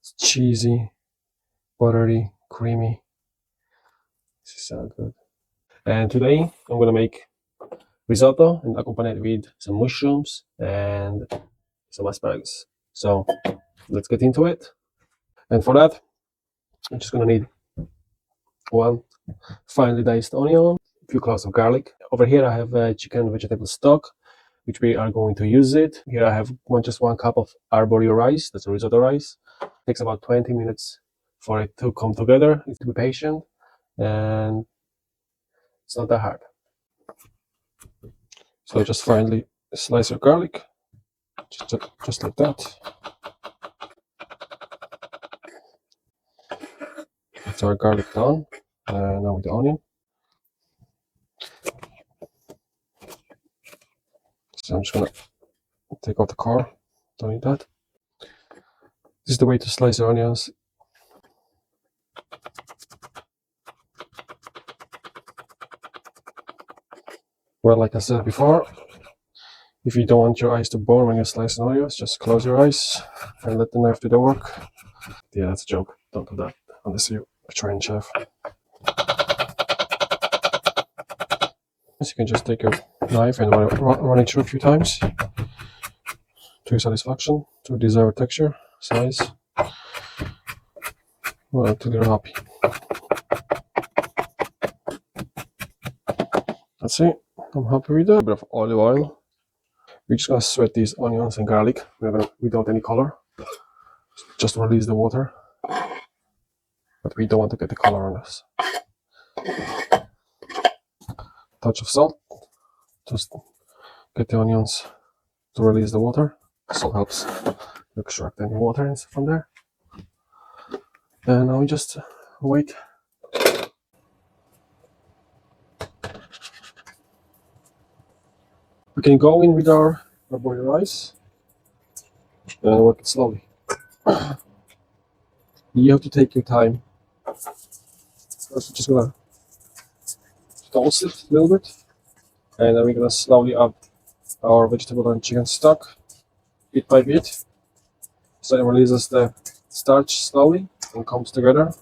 It's cheesy, buttery, creamy. This is so good. And today I'm gonna make risotto and accompany it with some mushrooms and some asparagus. So let's get into it. And for that, I'm just gonna need one finely diced onion, a few cloves of garlic. Over here I have chicken vegetable stock, which we are going to use it. Here I have just 1 cup of arborio rice, that's a risotto rice. It takes about 20 minutes for it to come together. You have to be patient, and it's not that hard. So just finely slice your garlic, just like that. That's our garlic done. Now with the onion. So I'm just gonna take out the core. Don't need that. This is the way to slice your onions. Well, like I said before, if you don't want your eyes to burn when you slice onions, just close your eyes and let the knife do the work. Yeah, that's a joke. Don't do that unless you're a trained chef. So you can just take your knife and run it through a few times to your satisfaction, to desired texture, size. Well, until you're happy. That's it. I'm happy with that. A bit of olive oil. We're just gonna sweat these onions and garlic. Without any color. Just release the water. But we don't want to get the color on us. Touch of salt. Just get the onions to release the water. Salt helps extract any water from there. And now we just wait. We can go in with our boiled rice and work it slowly. You have to take your time. First, we're just gonna toast it a little bit, and then we're gonna slowly add our vegetable and chicken stock bit by bit. So it releases the starch slowly and comes together.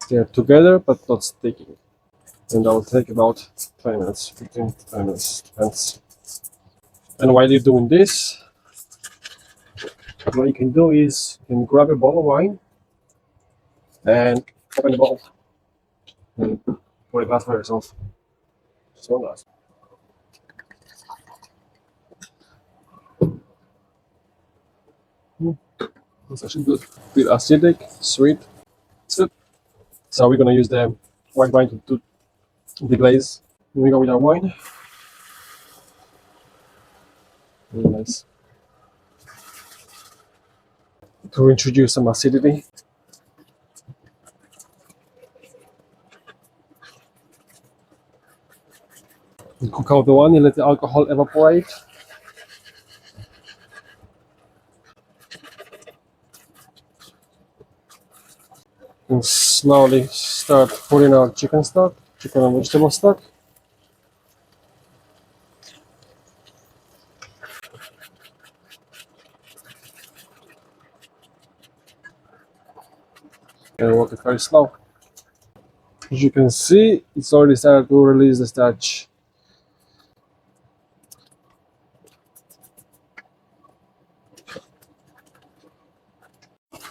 They're together but not sticking. And that will take about 20 minutes, 15 to 20 minutes, depends. And while you're doing this, what you can do is you can grab a bottle of wine and open the bottle and pour a glass for yourself. Just one glass. That's actually good. A bit acidic, sweet. It's good. So we're gonna use the white wine to deglaze. Here we go with our wine. Really nice. To introduce some acidity. You cook out the wine, you let the alcohol evaporate. And slowly start putting our chicken stock, chicken and vegetable stock. And work it very slow. As you can see, it's already started to release the starch.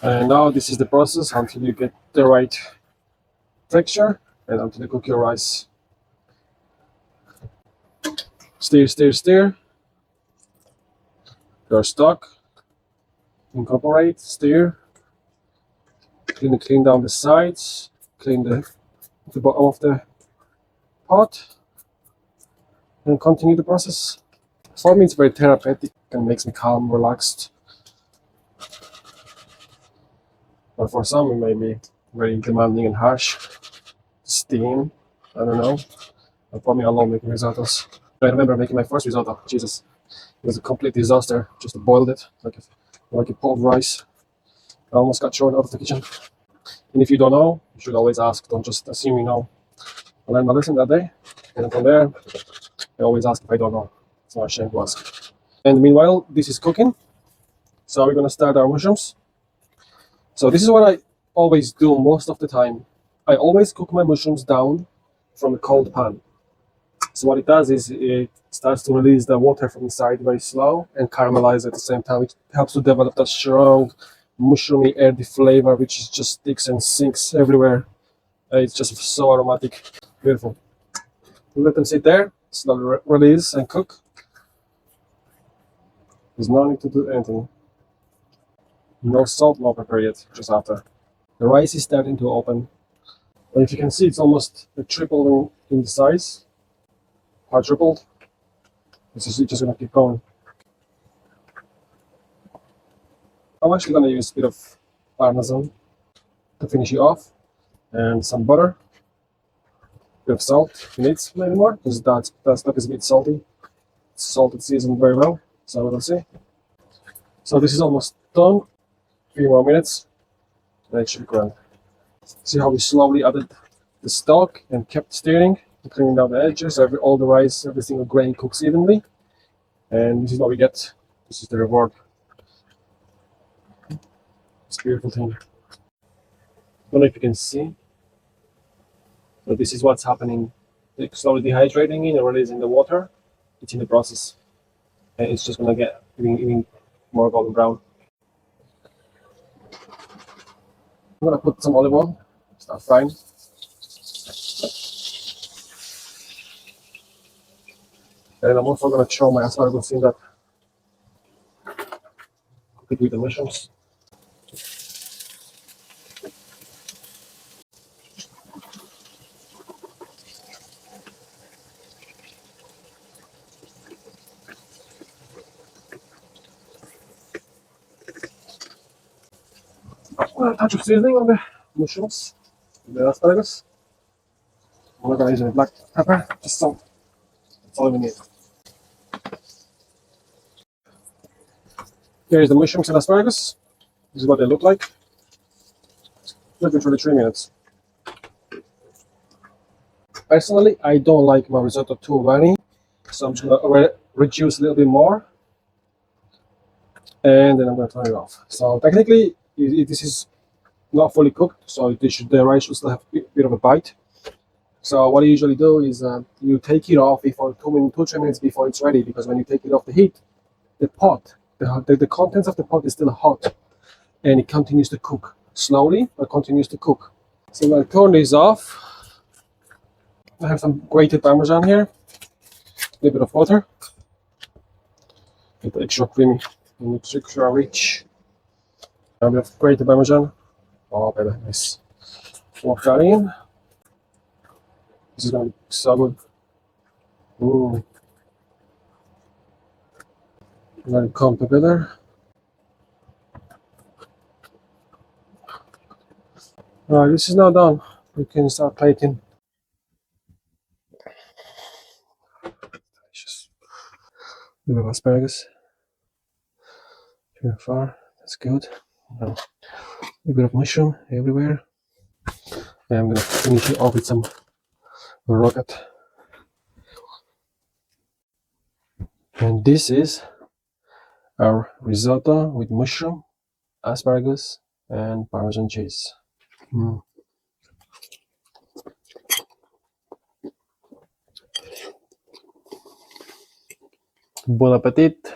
And now this is the process until you get the right texture and until you cook your rice. Stir, stir, stir. Your stock. Incorporate, stir. Clean down the sides. Clean the bottom of the pot. And continue the process. For me, it's very therapeutic and makes me calm, relaxed. But for some, it may be very demanding and harsh. Steam, I don't know. But for me, I love making risottos. I remember making my first risotto. Jesus, it was a complete disaster. Just boiled it like a pot of rice. I almost got thrown out of the kitchen. And if you don't know, you should always ask. Don't just assume you know. I learned my lesson that day. And from there, I always ask if I don't know. It's not a shame to ask. And meanwhile, this is cooking. So we're gonna start our mushrooms. So this is what I always do most of the time. I always cook my mushrooms down from a cold pan. So what it does is it starts to release the water from inside very slow and caramelize at the same time. It helps to develop that strong, mushroomy, earthy flavor, which is just sticks and sinks everywhere. It's just so aromatic, beautiful. Let them sit there, slowly release and cook. There's no need to do anything. No salt, no pepper yet, just after. The rice is starting to open. And if you can see, it's almost tripled in the size, quadrupled. It's just gonna keep going. I'm actually gonna use a bit of parmesan to finish it off, and some butter, a bit of salt if you need maybe more, because that stuff is a bit salty. It's salted, seasoned very well, so we'll see. So this is almost done. A few more minutes, and it should be grand. See how we slowly added the stock and kept stirring, cleaning down the edges. All the rice, every single grain cooks evenly, and this is what we get. This is the reward. It's a beautiful thing. I don't know if you can see, but this is what's happening. It's slowly dehydrating in and releasing the water. It's in the process, and it's just gonna get even more golden brown. I'm gonna put some olive oil, start frying. And I'm also gonna throw my asparagus in that, cook it with the mushrooms. A touch of seasoning on the mushrooms, the asparagus. I'm not gonna use any black pepper, just salt. That's all we need. Here is the mushrooms and asparagus. This is what they look like. Looking for the 3 minutes. Personally, I don't like my risotto too runny, so I'm just gonna reduce a little bit more, and then I'm gonna turn it off. So technically, this is not fully cooked, so the rice should still have a bit of a bite. So what I usually do is you take it off before 2, 3 minutes before it's ready, because when you take it off the heat, the pot, the contents of the pot is still hot, and it continues to cook slowly, but continues to cook. So I'm gonna turn this off. I have some grated parmesan here, a little bit of water, get the extra creamy and extra rich. A bit of grated parmesan. Oh baby, nice. Walk that in. This is gonna be so good. Ooh. Let it come together. Alright, this is now done. We can start plating. Delicious. A bit of asparagus. Too far. That's good. Now, a bit of mushroom everywhere. And I'm gonna finish it off with some rocket. And this is our risotto with mushroom, asparagus, and Parmesan cheese. Mm. Bon appetit!